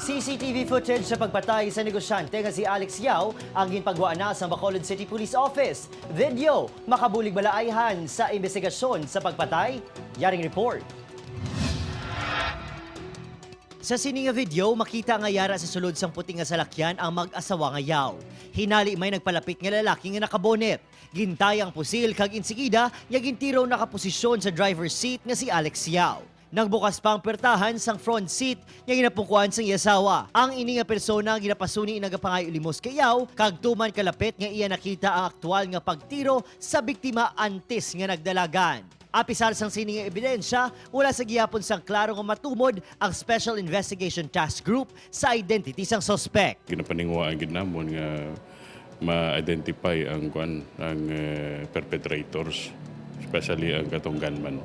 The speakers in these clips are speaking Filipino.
CCTV footage sa pagpatay sa negosyante nga si Alex Yao ang ginpagwaan na sa Bacolod City Police Office. Video, makabulig balaayhan sa investigasyon sa pagpatay. Yaring report. Sa sininga video, makita nga yara sa sulod sang puting nga salakyan ang mag-asawa nga Yao. Hinali may nagpalapit nga lalaki nga nakabonet. Gintay ang pusil kag insigida nga gintiro nakaposisyon sa driver's seat nga si Alex Yao. Nagbukas pa ang pertahan sang front seat nga ginapungkuan sang iasawa. Ang ini nga persona ginapasuni nagapangayo limos kay Yao kag tuman kalapit nga iya nakita ang aktual nga pagtiro sa biktima antes nga nagdalagan. Apisar sang sining nga ebidensya, wala sa gihapon sang klaro nga matumod ang Special Investigation Task Group sa identity sang suspect. Ginapaningwaan gid namon nga ma-identify ang perpetrators, especially ang katong gunman.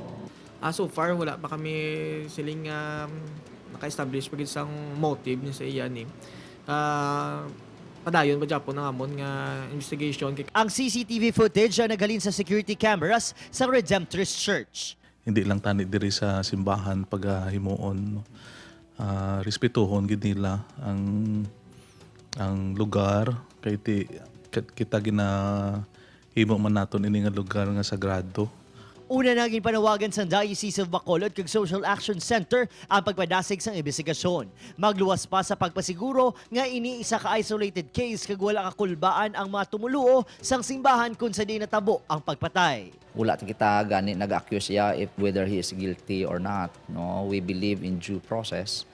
So far, wala pa kami siling naka-establish pag isang motive niya sa iyan. Padayon ba Japon ng amon nga investigation. Ang CCTV footage ang naghalin sa security cameras sa Redemptorist Church. Hindi lang tani diri sa simbahan paghimuon, respetuhon gid nila ang lugar kay kita himo man naton ini nga lugar nga sagrado. Una naging panawagan sa Diocese of Bacolod kag Social Action Center ang pagpadasig sang investigasyon. Magluwas pa sa pagpasiguro nga ini isa ka isolated case kag wala kakulbaan ang mga tumuluo sang simbahan kung sa di natabo ang pagpatay. Wala kita gani nag-accuse siya if whether he is guilty or not. No, we believe in due process.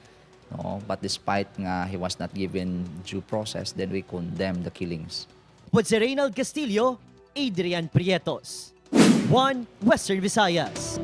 No, but despite nga he was not given due process, then we condemn the killings. Si Reynald Castillo, Adrian Prietos. 1 Western Visayas.